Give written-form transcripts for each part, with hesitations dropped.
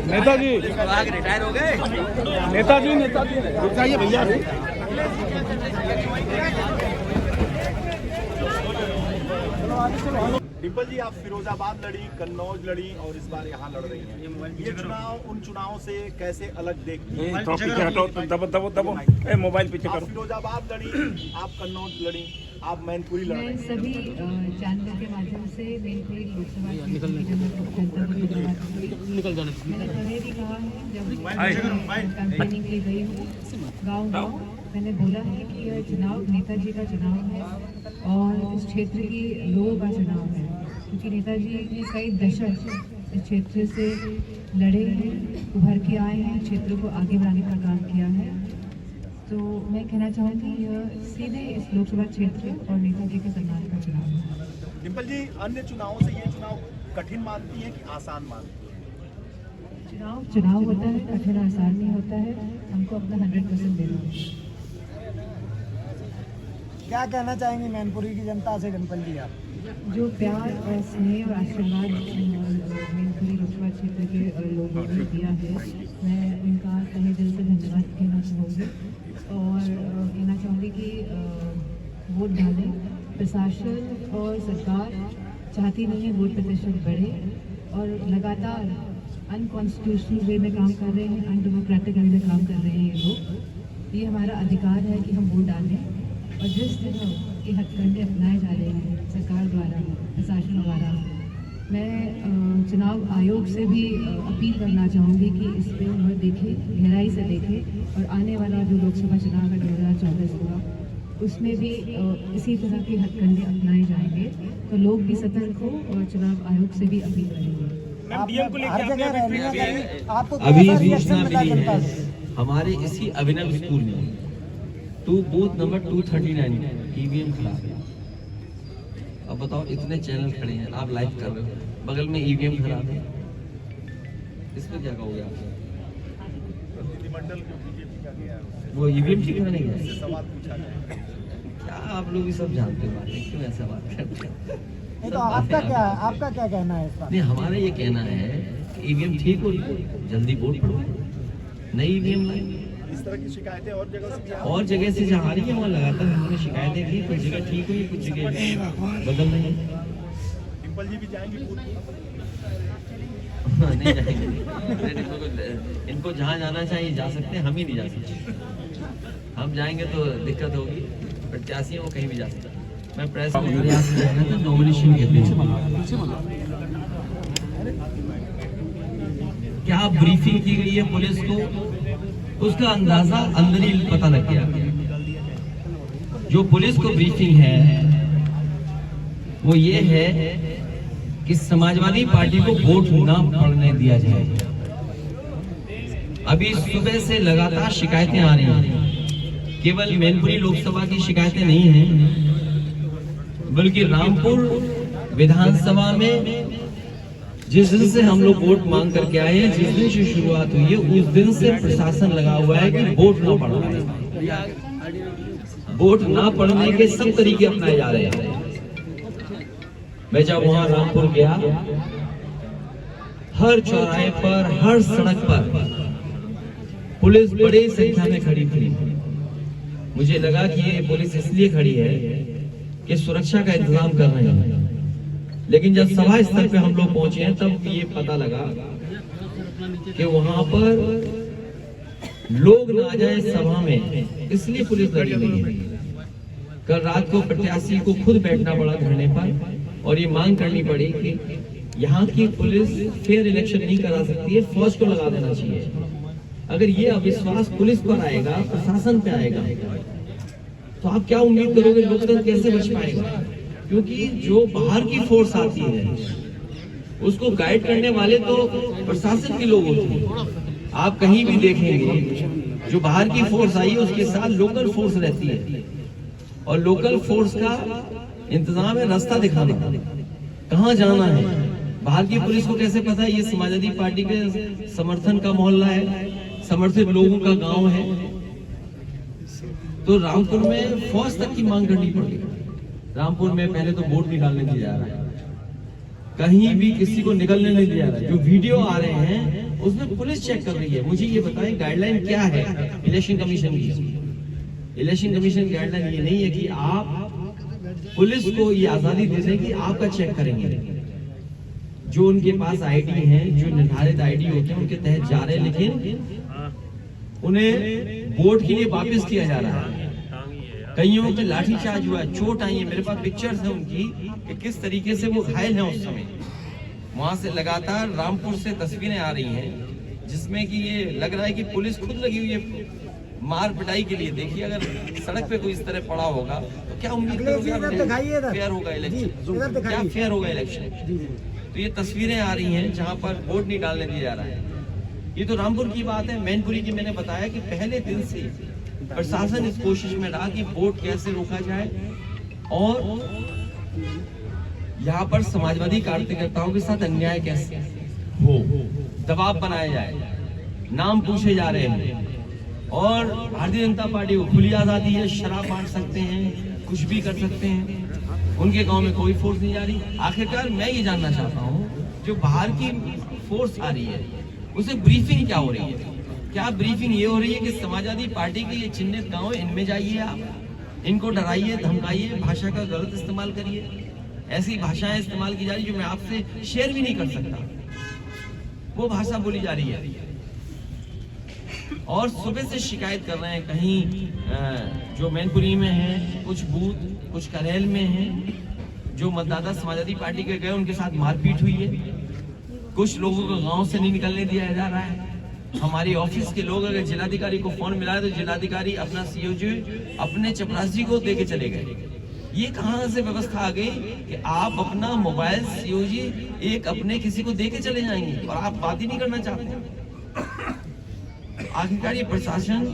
Netaji retire हो गए। नेताजी नेताजी रुक जाइए भैया। डिम्पल जी, आप फिरोजाबाद लड़ी, कन्नौज लड़ी और इस बार यहाँ लड़ रही हैं। ये चुनाव उन चुनावों से कैसे अलग देखती हैं? पीछे हटो, दबो दबो दबो, मोबाइल पीछे आप करो। फिरोजाबाद लड़ी, आप कन्नौज लड़ी, आप मैनपुरी लड़ रही मैं हैं। सभी चैनलों के माध्यम से मैनपुरी लोकसभा क्षेत्र की जनता को धन्यवाद। मैंने पहले भी कहा है, जब कैंपेनिंग की गई हूँ गाँव मैंने बोला है कि यह चुनाव नेताजी का चुनाव है और इस क्षेत्र की लोगों का चुनाव है, क्योंकि नेताजी ने कई दशक इस क्षेत्र से लड़े हैं, उभर के आए हैं, क्षेत्र को आगे बढ़ाने का काम किया है। तो मैं कहना चाहूँगी यह सीधे इस लोकसभा क्षेत्र और नेताजी के सम्मान का चुनाव है। डिम्पल जी, अन्य चुनावों से ये चुनाव कठिन मानती हैं कि आसान मानती हैं? चुनाव होता है, कठिन आसान नहीं होता है, हमको अपना 100% देना है। क्या कहना चाहेंगे मैनपुरी की जनता से डिम्पल जी आप? जो प्यार और स्नेह और आशीर्वाद मैनपुरी लोकसभा क्षेत्र के लोगों ने दिया है, मैं उनका तहे दिल से धन्यवाद कहना चाहूँगी और कहना चाहूँगी कि वोट डालें। प्रशासन और सरकार चाहती नहीं है वोट प्रतिशत बढ़े और लगातार अनकॉन्स्टिट्यूशनल वे में काम कर रहे हैं, अनडेमोक्रेटिक वे में काम कर रहे हैं ये लोग। ये हमारा अधिकार है कि हम वोट डालें और जिस तरह के हथकंडे अपनाए जा रहे हैं सरकार द्वारा, प्रशासन द्वारा, मैं चुनाव आयोग से भी अपील करना चाहूँगी कि इस पे वह देखे, गहराई से देखे और आने वाला जो लोकसभा चुनाव है 2024 का, उसमें भी इसी तरह के हथकंडे अपनाए जाएंगे, तो लोग भी सतर्क हो और चुनाव आयोग से भी अपील करेंगे। हर जगह रहने आपको अभी सूचना मिली है हमारे इसी अभिनव स्कूल में बूथ नंबर 239 ईवीएम खराब है। अब बताओ, इतने चैनल खड़े हैं, आप लाइव कर रहे हो, बगल में ईवीएम खराब है, इसमें क्या कहोगे आप? प्रतिनिधिमंडल को बीजेपी का गया है, वो ईवीएम ठीक करने गया है? सवाल पूछा जाए। क्या आप लोग भी सब जानते हो बातें, क्यों ऐसा बात करते हैं? नहीं तो आपका क्या कहना है इस बात? नहीं, हमारा ये कहना है कि ईवीएम ठीक हो, जल्दी वोट पड़ो, नई ईवीएम लाए। इस तरह की शिकायतें और जगह से भी आ और जगह से जहाँ आ रही है वहाँ लगातार हमने शिकायतें की, कुछ जगह ठीक हुई, कुछ जगह बदल रही है। डिम्पल जी भी जाएंगे बूथ? नहीं जाएंगे, इनको जहाँ जाना चाहिए जा सकते हैं, हम ही नहीं जा सकते। हम जाएंगे तो दिक्कत होगी, प्रत्याशी वो कहीं भी जा सकते हैं। मैं प्रेस नॉमिनेशन के दिन क्या ब्रीफिंग की गई है पुलिस को, उसका अंदाजा अंदर ही पता लग गया। जो पुलिस को ब्रीफिंग है वो ये है कि समाजवादी पार्टी को वोट ना पड़ने दिया जाए। अभी सुबह से लगातार शिकायतें आ रही हैं, केवल मैनपुरी लोकसभा की शिकायतें नहीं हैं, बल्कि रामपुर विधानसभा में जिस दिन से हम लोग वोट मांग करके आए हैं, जिस दिन से शुरुआत हुई है, उस दिन से प्रशासन लगा हुआ है कि वोट ना पड़ रहा है। वोट ना पड़ने के सब तरीके अपनाए जा रहे हैं। मैं जब वहां रामपुर गया, हर चौराहे पर, हर सड़क पर पुलिस बड़ी संख्या में खड़ी थी। मुझे लगा कि ये पुलिस इसलिए खड़ी है कि सुरक्षा का इंतजाम कर रहे हैं, लेकिन जब सभा स्तर पे हम लोग पहुंचे हैं तब ये पता लगा कि वहां पर लोग ना आ जाए सभा में, इसलिए पुलिस लगी हुई है। कल रात को प्रत्याशी को खुद बैठना पड़ा धरने पर और ये मांग करनी पड़ी कि यहाँ की पुलिस फेयर इलेक्शन नहीं करा सकती है, फौज को लगा देना चाहिए। अगर ये अविश्वास पुलिस पर आएगा, प्रशासन पे आएगा, तो आप क्या उम्मीद करोगे लोकतंत्र कैसे बच पाएगा? क्योंकि जो बाहर की फोर्स आती है उसको गाइड करने वाले तो प्रशासन के लोग होते हैं। आप कहीं भी देखेंगे जो बाहर की फोर्स आई है उसके साथ लोकल फोर्स रहती है, और लोकल फोर्स का इंतजाम है रास्ता दिखाना, कहाँ जाना है। बाहर की पुलिस को कैसे पता है? ये समाजवादी पार्टी के समर्थन का मोहल्ला है, समर्थित लोगों का गांव है, तो रामपुर में फौज तक की मांग करनी पड़ेगी। रामपुर में पहले तो वोट नहीं डालने दिया जा रहा है, कहीं भी किसी को निकलने नहीं दिया जा रहा है। जो वीडियो आ रहे हैं उसमें पुलिस चेक कर रही है। मुझे ये बताएं गाइडलाइन क्या है इलेक्शन कमीशन की? इलेक्शन कमीशन गाइडलाइन ये नहीं है कि आप पुलिस को ये आजादी दे दें कि आपका चेक करेंगे। जो उनके पास आईडी है, जो निर्धारित आईडी होते हैं, उनके तहत जा रहे हैं, लेकिन उन्हें वोट के लिए वापस किया जा रहा है। कईयों पे लाठीचार्ज हुआ, चोट आई है। मेरे पास पिक्चर्स है उनकी कि किस तरीके से वो घायल हैं उस समय। वहां से लगातार रामपुर से तस्वीरें आ रही हैं जिसमें कि ये लग रहा है कि पुलिस खुद लगी हुई है मार पिटाई के लिए। देखिए, अगर सड़क पे कोई इस तरह पड़ा होगा तो क्या उम्मीद करोगे फेयर होगा इलेक्शन? क्या फेयर होगा इलेक्शन? तो ये तस्वीरें आ रही हैं जहां पर वोट नहीं डालने दिया जा रहा है। ये तो रामपुर की बात है। मैनपुरी की मैंने बताया कि पहले दिन से प्रशासन इस कोशिश में रहा कि वोट कैसे रोका जाए और यहाँ पर समाजवादी कार्यकर्ताओं के साथ अन्याय कैसे हो, दबाव बनाया जाए। नाम पूछे जा रहे हैं और भारतीय जनता पार्टी को खुली आजादी है, शराब बांट सकते हैं, कुछ भी कर सकते हैं। उनके गांव में कोई फोर्स नहीं जा रही। आखिरकार मैं ये जानना चाहता हूँ, जो बाहर की फोर्स आ रही है उसे ब्रीफिंग क्या हो रही है? क्या ब्रीफिंग ये हो रही है कि समाजवादी पार्टी के ये चिन्हित गांव, इनमें जाइए, आप इनको डराइए, धमकाइए, भाषा का गलत इस्तेमाल करिए। ऐसी भाषाएं इस्तेमाल की जा रही जो मैं आपसे शेयर भी नहीं कर सकता, वो भाषा बोली जा रही है। और सुबह से शिकायत कर रहे हैं, कहीं जो मैनपुरी में है कुछ बूथ, कुछ करेल में है, जो मतदाता समाजवादी पार्टी के गए उनके साथ मारपीट हुई है। कुछ लोगों को गांव से नहीं निकलने दिया जा रहा है। हमारी ऑफिस के लोग अगर जिलाधिकारी को फोन मिला तो जिलाधिकारी अपना सीओजी अपने चपरासी को देके चले गए। ये कहां से व्यवस्था आ गई कि आप अपना मोबाइल सीओजी एक अपने किसी को देके चले जाएंगे और आप बात ही नहीं करना चाहते? आखिरकार ये प्रशासन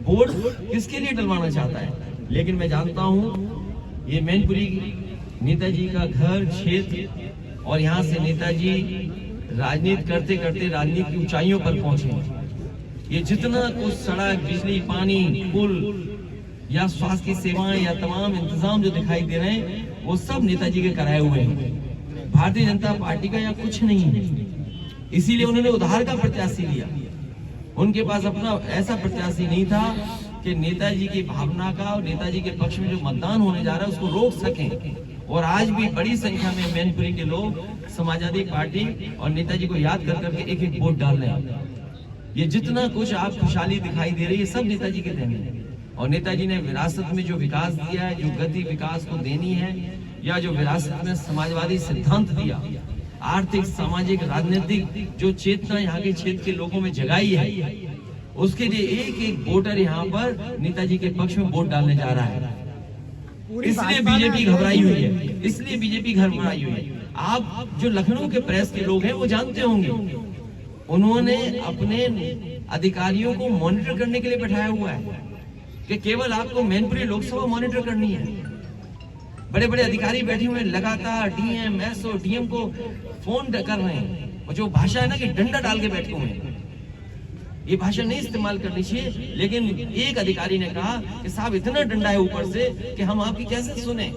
वोट किसके लिए डलवाना चाहता है? लेकिन मैं जानता हूं ये मैनपुरी नेताजी का घर क्षेत्र, और यहाँ से नेताजी राजनीति करते करते राजनीति की ऊंचाइयों पर पहुंचे। ये जितना कुछ सड़क, बिजली, पानी, पुल या स्वास्थ्य की सेवाएं या तमाम इंतजाम जो दिखाई दे रहे हैं वो सब नेताजी के कराए हुए हैं। भारतीय जनता पार्टी का यहाँ कुछ नहीं है, इसीलिए उन्होंने उधार का प्रत्याशी लिया। उनके पास अपना ऐसा प्रत्याशी नहीं था कि नेताजी की भावना का और नेताजी के पक्ष में जो मतदान होने जा रहा है उसको रोक सकें। और आज भी बड़ी संख्या में मैनपुरी के लोग समाजवादी पार्टी और नेताजी को याद कर करके एक एक वोट डाल रहे हैं। ये जितना कुछ आप खुशहाली दिखाई दे रही है सब नेताजी के देन है। और नेताजी ने विरासत में जो विकास दिया है, जो गति विकास को देनी है, या जो विरासत में समाजवादी सिद्धांत दिया, आर्थिक, सामाजिक, राजनीतिक जो चेतना यहाँ के क्षेत्र के लोगों में जगाई है, उसके लिए एक एक वोटर यहाँ पर नेताजी के पक्ष में वोट डालने जा रहा है। इसलिए बीजेपी घबराई हुई है, इसलिए बीजेपी घबराई हुई है। आप जो लखनऊ के प्रेस के लोग हैं वो जानते होंगे, उन्होंने अपने अधिकारियों को मॉनिटर करने के लिए बैठाया हुआ है कि केवल आपको मैनपुरी लोकसभा मॉनिटर करनी है। बड़े बड़े अधिकारी बैठे हुए हैं, लगातार डीएम, एसओ, डीएम को फोन कर रहे हैं। और जो भाषा है ना कि डंडा डाल के बैठे हुए हैं, ये भाषा नहीं इस्तेमाल करनी चाहिए। लेकिन एक अधिकारी ने कहा कि साहब इतना डंडा है ऊपर से कि हम आपकी कैसे सुने।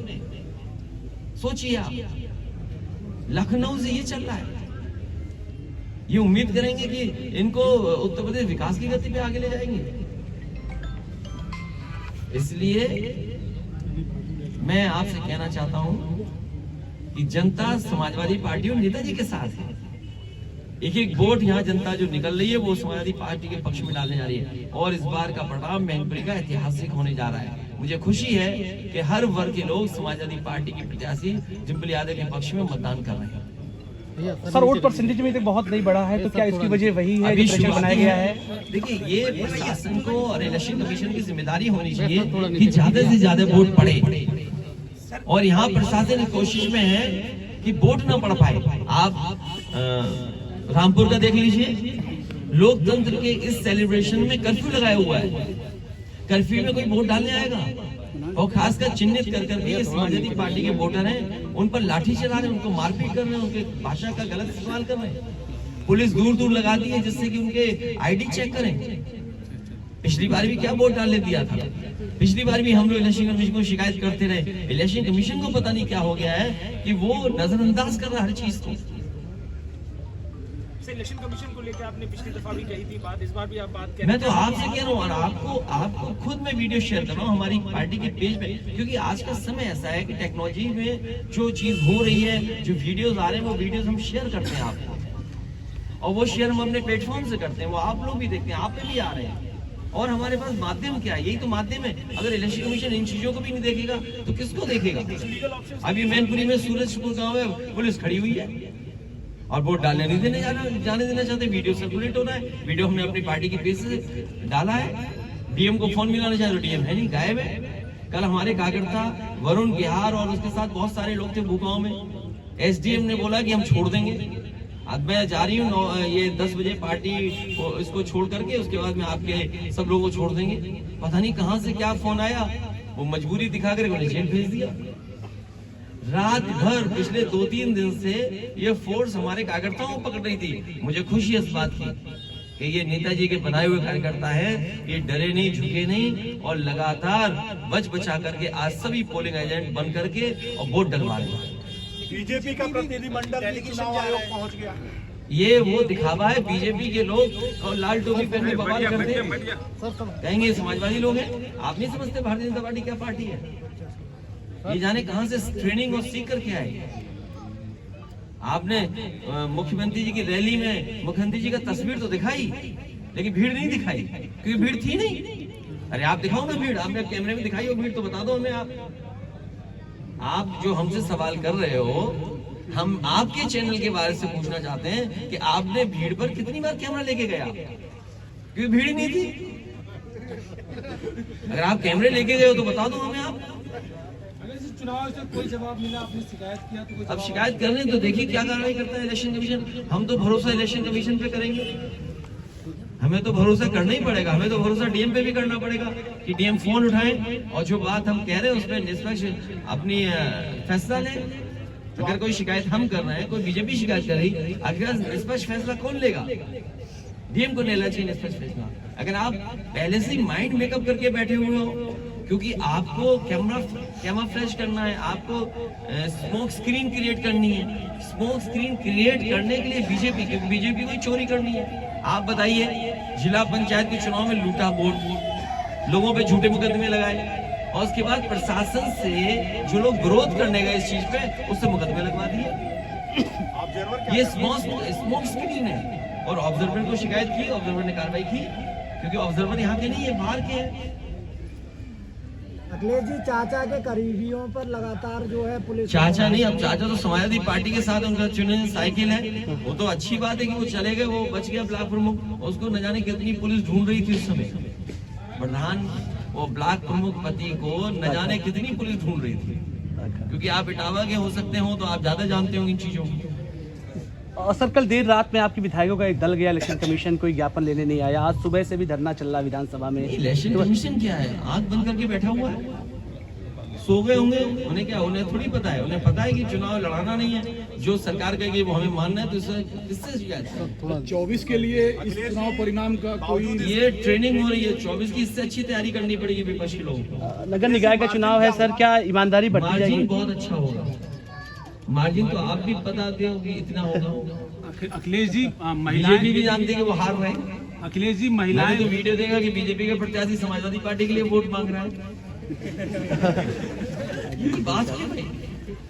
सोचिए आप, लखनऊ से ये चल रहा है। ये उम्मीद करेंगे कि इनको उत्तर प्रदेश विकास की गति पे आगे ले जाएंगे। इसलिए मैं आपसे कहना चाहता हूं कि जनता समाजवादी पार्टी और नेताजी के साथ है। एक एक वोट यहाँ जनता जो निकल रही है वो समाजवादी पार्टी के पक्ष में डालने जा रही है। और इस बार का परिणाम मैनपुरी का ऐतिहासिक होने जा रहा है। मुझे खुशी है कि हर वर्ग के लोग समाजवादी पार्टी के प्रत्याशी डिंपल यादव के पक्ष में मतदान कर रहे हैं। सर, वोट परसेंटेज में तो बहुत नहीं बढ़ा है, तो क्या इसकी वजह वही है जो प्रेशर बनाया गया है? देखिए, ये प्रशासन को और इलेक्शन कमीशन की जिम्मेदारी होनी चाहिए कि ज्यादा से ज्यादा वोट पड़े। और यहाँ प्रशासन कोशिश में है कि वोट ना पड़ पाए। आप रामपुर का देख लीजिए, लोकतंत्र के इस सेलिब्रेशन में कर्फ्यू लगाया हुआ है। कर्फ्यू में कोई वोट डालने आएगा? और खासकर चिन्हित कर करके समाजवादी पार्टी के वोटर हैं, उन पर लाठी चला रहे हैं, उनको मारपीट कर रहे हैं, उनके भाषा का गलत इस्तेमाल कर रहे हैं। पुलिस दूर दूर लगाती है जिससे कि उनके आईडी चेक करें। पिछली बार भी क्या वोट डालने दिया था? पिछली बार भी हम लोग इलेक्शन कमीशन को शिकायत करते रहे। इलेक्शन कमीशन को पता नहीं क्या हो गया है कि वो नजरअंदाज कर रहा है हर चीज को। जैसे इलेक्शन कमीशन को लेकर आपने पिछली दफा भी कही थी बात, इस बार भी आप बात कह रहे मैं तो आपसे कह रहा हूँ और आपको खुद मैं वीडियो शेयर कर रहा हूँ हमारी पार्टी के पेज पे, क्योंकि आज का समय ऐसा है कि टेक्नोलॉजी में जो चीज हो रही है, जो वीडियोस आ रहे हैं, वो वीडियोस हम शेयर करते हैं आपको, और वो शेयर हम अपने प्लेटफॉर्म से करते हैं, वो आप लोग भी देखते हैं, आप पे भी आ रहे हैं। और हमारे पास माध्यम क्या है, यही तो माध्यम है। अगर इलेक्शन कमीशन इन चीजों को भी नहीं देखेगा तो किसको देखेगा? अभी मैनपुरी में सूरजपुर गांव में पुलिस खड़ी हुई है और वोट डालने नहीं जाने देना चाहते। वीडियो सर्कुलेट हो रहा है, वीडियो हमने अपनी पार्टी की पेज से डाला है। डीएम को फोन मिलाना चाहे तो डीएम है नहीं, गायब है। कल हमारे कार्यकर्ता वरुण बिहार और उसके साथ बहुत सारे लोग थे भूगांव में। एसडीएम ने बोला कि हम छोड़ देंगे। अब मैं जा रही हूँ ये 10 बजे पार्टी इसको छोड़ करके, उसके बाद में आपके सब लोगों को छोड़ देंगे। पता नहीं कहाँ से क्या फोन आया, वो मजबूरी दिखा कर उन्हें जेल भेज दिया। रात भर पिछले 2-3 दिन से ये फोर्स हमारे कार्यकर्ताओं को पकड़ रही थी। मुझे खुशी है इस बात की कि ये नेताजी के बनाए हुए कार्यकर्ता है, ये डरे नहीं, झुके नहीं और लगातार बचा करके आज सभी पोलिंग एजेंट बन करके और वोट डलवा रहे हैं। बीजेपी का प्रतिनिधिमंडल भी चुनाव आयोग पहुंच गया। ये वो दिखावा है। बीजेपी के लोग और लाल टोपी पहन के बवाल करते हैं, कहेंगे समाजवादी लोग हैं। आप नहीं समझते भारतीय जनता पार्टी क्या पार्टी है? ये जाने कहां से ट्रेनिंग और सीख करके आए। आपने मुख्यमंत्री जी की रैली में मुख्यमंत्री जी का तस्वीर तो दिखाई, लेकिन भीड़ नहीं दिखाई, क्योंकि भीड़ थी नहीं। अरे आप दिखाओ ना भीड़, आपने कैमरे में दिखाई हो भीड़ तो बता दो हमें। आप जो हमसे सवाल कर रहे हो, हम आपके चैनल के बारे से पूछना चाहते हैं कि आपने भीड़ पर कितनी बार कैमरा लेके गया, क्योंकि भीड़ नहीं थी। अगर आप कैमरे लेके गए हो तो बता दो हमें। आप चुनाव से कोई जवाब मिला, आपने शिकायत किया तो कोई अब शिकायत कर रहे हैं तो देखिए क्या कार्रवाई करता है इलेक्शन कमीशन। हम तो भरोसा इलेक्शन कमीशन पे करेंगे, हमें तो भरोसा करना ही पड़ेगा। हमें तो भरोसा डीएम पे भी करना पड़ेगा कि डीएम फोन उठाएं और जो बात हम कह रहे हैं उसमें निष्पक्ष अपनी फैसला लें। अगर कोई शिकायत हम कर रहे हैं, कोई बीजेपी शिकायत कर रही, अगर निष्पक्ष फैसला कौन लेगा? डीएम को लेना चाहिए निष्पक्ष फैसला। अगर आप पहले से माइंड मेकअप करके बैठे हुए हो, क्योंकि आपको कैमरा फ्लैश करना है, आपको स्मोक स्क्रीन क्रिएट करनी है। स्मोक स्क्रीन क्रिएट करने के लिए बीजेपी को चोरी करनी है। आप बताइए, जिला पंचायत के चुनाव में लूटा वोट, लोगों पे झूठे मुकदमे लगाए और उसके बाद प्रशासन से जो लोग विरोध करने गए इस चीज पे, उससे मुकदमे लगवा दिए। ये स्मोक स्क्रीन है। और ऑब्जर्वर को शिकायत की, ऑब्जर्वर ने कार्रवाई की, क्योंकि ऑब्जर्वर यहाँ के नहीं है, बाहर के हैं। अखिलेश जी, चाचा के करीबियों पर लगातार जो है पुलिस, चाचा नहीं, अब चाचा तो समाजवादी पार्टी के साथ उनका चुने साइकिल है। वो तो अच्छी बात है कि वो चले गए, वो बच गया ब्लॉक प्रमुख। उसको न जाने कितनी पुलिस ढूंढ रही थी उस समय। प्रधान वो ब्लॉक प्रमुख पति को न जाने कितनी पुलिस ढूंढ रही थी, क्योंकि आप इटावा के हो सकते हो तो आप ज्यादा जानते हो इन चीजों को। सर, कल देर रात में आपके विधायकों का एक दल गया इलेक्शन कमीशन, कोई ज्ञापन लेने नहीं आया। आज सुबह से भी धरना चल रहा विधानसभा में। इलेक्शन कमीशन क्या है? आंख बंद करके बैठा हुआ है, सो गए होंगे। उन्हें क्या, उन्हें थोड़ी पता है। उन्हें पता है कि चुनाव लड़ाना नहीं है, जो सरकार कहेगी वो हमें मानना है। तो इससे शिकायत 24 के लिए इस चुनाव परिणाम का कोई, ये ट्रेनिंग हो रही है 24 की, इससे अच्छी तैयारी करनी पड़ेगी विपक्ष के लोगों को। नगर निकाय का चुनाव है सर, क्या ईमानदारी बढ़ती जाएगी? मार्जिन बहुत अच्छा होगा। मार्जिन तो आप भी बताते हो कि इतना होगा। अखिलेश जी, बीजेपी भी जानते हैं कि वो हार रहे हैं। अखिलेश जी, महिलाएं तो वीडियो देखा कि बीजेपी का प्रत्याशी समाजवादी पार्टी के लिए वोट मांग रहा है। बात क्या है?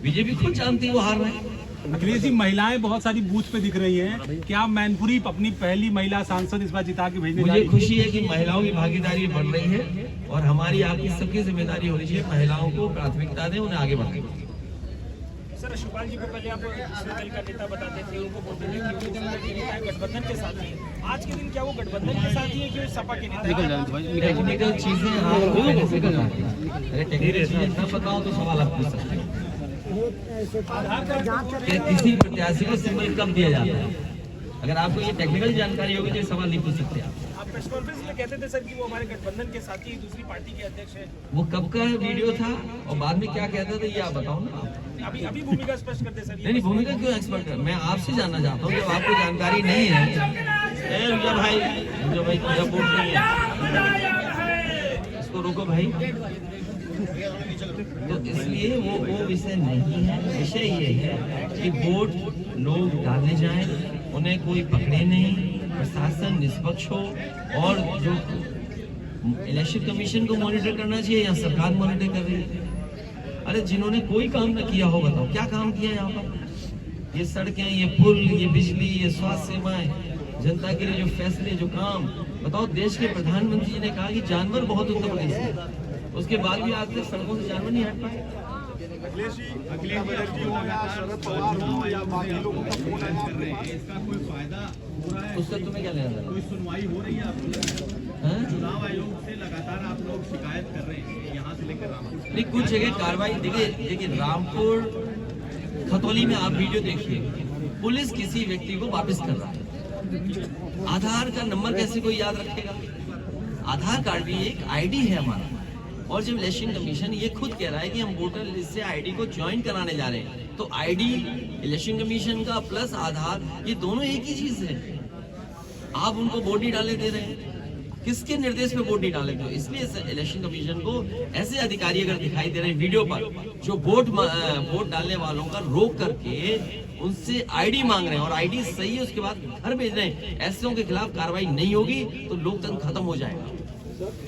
बीजेपी खुद जानती है वो हार रहे हैं। अखिलेश जी, महिलाएं बहुत सारी बूथ पे दिख रही हैं। क्या मैनपुरी अपनी पहली महिला सांसद इस बार जिता के भेजने? मुझे खुशी है कि महिलाओं की भागीदारी बढ़ रही है और हमारी आपकी सबकी जिम्मेदारी होनी चाहिए महिलाओं को प्राथमिकता दें, उन्हें आगे बढ़ाएं। सर, शिवपाल जी को पहले आप दूसरे दल का नेता बताते थे, उनको बोलते थे कि वो जनता नेता गठबंधन के साथ ही है। आज के दिन क्या वो गठबंधन के साथ ही है कि वो सपा के नेता? टेक्निकल चीजें आप पहले से बताते हैं। अरे टेक्निकल चीजें न बताओ तो सवाल आप पूछ सकते हैं कि किसी प्रत्याशी को सिंबल कब दिया जाता है। अगर आपको ये टेक्निकल जानकारी होगी तो सवाल नहीं पूछ सकते आप। प्रेस कॉन्फ्रेंस में कहते थे सर कि वो हमारे गठबंधन के साथी दूसरी पार्टी के अध्यक्ष है। वो कब का वीडियो था और बाद में क्या कहता था, ये आप बताओ ना। अभी भूमिका स्पष्ट करते सर। नहीं, भूमिका क्यों एक्सपर्ट है? मैं आपसे जानना चाहता हूँ, जब आपको जानकारी नहीं है। रुको भाई तुझे वोट नहीं है, इसको रोको भाई। तो इसलिए वो विषय नहीं है। विषय ये है कि वोट लोग डालने जाएं, उन्हें कोई पकड़े नहीं, प्रशासन निष्पक्ष हो, और जो इलेक्शन कमीशन को मॉनिटर करना चाहिए या सरकार मॉनिटर कर रही है। अरे जिन्होंने कोई काम न किया हो बताओ क्या काम किया यहाँ पर? ये सड़कें, ये पुल, ये बिजली, ये स्वास्थ्य सेवाएं, जनता के लिए जो फैसले, जो काम, बताओ। देश के प्रधानमंत्री जी ने कहा कि जानवर बहुत उत्तर प्रदेश में, उसके बाद भी आज तक सड़कों से जानवर नहीं हट पाए। अखिलेश जी हो या शरद पवार हो या बाकी लोगों का फोन आया कर रहे हैं, इसका कोई फायदा हो रहा है? उससे तुम्हें क्या लेना? कोई सुनवाई हो रही है आपको? चुनाव आयोग से लगातार आप लोग शिकायत कर रहे हैं यहाँ से लेकर रामपुर? नहीं, कुछ जगह कार्रवाई देखिए रामपुर खतौली में आप वीडियो देखिए, पुलिस किसी व्यक्ति को वापस कर रहा है। आधार का नंबर कैसे कोई याद रखेगा? आधार कार्ड भी एक आईडी है हमारा, और जब इलेक्शन कमीशन ये खुद कह रहा है कि हम वोटर लिस्ट से आईडी को ज्वाइन कराने जा रहे हैं, तो आईडी इलेक्शन कमीशन का प्लस आधार, ये दोनों एक ही चीज है। आप उनको वोट नहीं डालने दे रहे हैं, किसके निर्देश पे वोट नहीं डाले? तो इसलिए इलेक्शन कमीशन को ऐसे अधिकारी अगर दिखाई दे रहे हैं वीडियो पर, जो वोट डालने वालों का रोक करके उनसे आईडी मांग रहे हैं, और आईडी सही है उसके बाद घर भेज रहे हैं, ऐसों के खिलाफ कार्रवाई नहीं होगी तो लोकतंत्र खत्म हो जाएगा।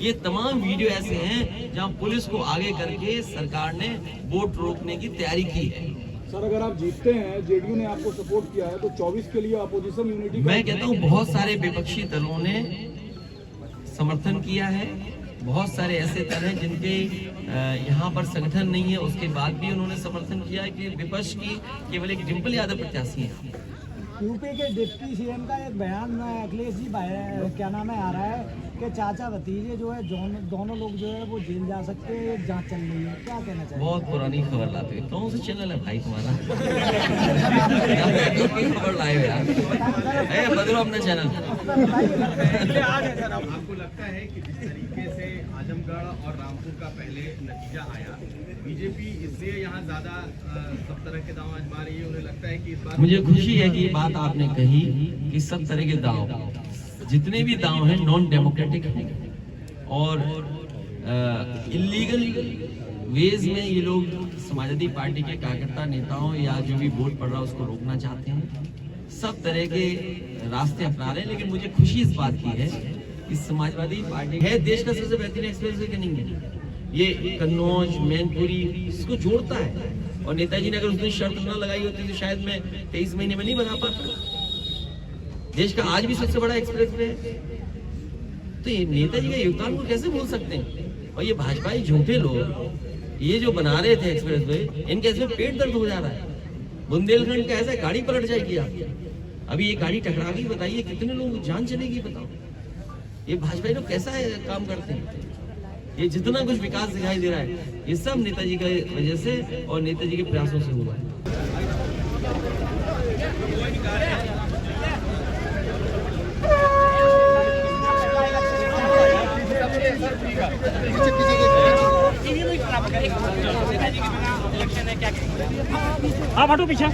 ये तमाम वीडियो ऐसे हैं जहां पुलिस को आगे करके सरकार ने वोट रोकने की तैयारी की है। सर अगर आप जीतते हैं, जेडीयू ने आपको सपोर्ट किया है, तो 24 के लिए अपोजिशन यूनिटी, मैं कहता हूं बहुत सारे विपक्षी दलों ने समर्थन किया है, बहुत सारे ऐसे दल हैं जिनके यहाँ पर संगठन नहीं है, उसके बाद भी उन्होंने समर्थन किया है कि विपक्ष की केवल एक डिम्पल यादव प्रत्याशी है। यूपी के डिप्टी सीएम का एक बयान अखिलेश जी क्या नाम है आ रहा है कि चाचा भतीजे जो है दोनों लोग जो है वो जेल जा सकते हैं, जांच चल रही है, क्या कहना चाहिए? बहुत पुरानी खबर लाते हैं। कौन सा चैनल है भाई तुम्हारा? खबर लाए हो यार, बदलो अपना चैनल। आपको लगता है कि जिस तरीके से आजमगढ़ और रामपुर का पहले नतीजा आया, बीजेपी इसलिए यहाँ ज्यादा सब तरह के दांव आजमा रही है? उन्हें लगता है कि इस बार मुझे खुशी है कि ये बात आपने कही कि सब तरह के दांव, जितने भी दांव हैं नॉन डेमोक्रेटिक हैं, और इलीगल वेज में ये लोग समाजवादी पार्टी के कार्यकर्ता नेताओं या जो भी वोट पड़ रहा है उसको रोकना चाहते हैं। सब तरह के रास्ते अपना रहे हैं, लेकिन मुझे खुशी इस बात की है कि समाजवादी पार्टी है देश का सबसे बेहतरीन एक्सप्रेस वे नहीं है, ये कन्नौज मैनपुरी इसको जोड़ता है, और नेताजी ने अगर उसने शर्त न लगाई होती तो शायद मैं 23 महीने में नहीं बना पाता। देश का आज भी सबसे बड़ा एक्सप्रेस वे है, तो ये नेताजी का योगदान को कैसे भूल सकते हैं? और ये भाजपाई झूठे लोग ये जो बना रहे थे एक्सप्रेस वे, इनके ऐसे पेट दर्द हो जा रहा है। बुंदेलखंड का ऐसा गाड़ी पलट जाएगी आप, अभी ये गाड़ी टकरा गई, बताइए कितने लोगों की जान चलेगी? बताओ, ये भाजपाई लोग कैसा है काम करते हैं? ये जितना कुछ विकास दिखाई दे रहा है ये सब नेताजी की वजह से और नेताजी के प्रयासों से हुआ है। आप हटो पीछे,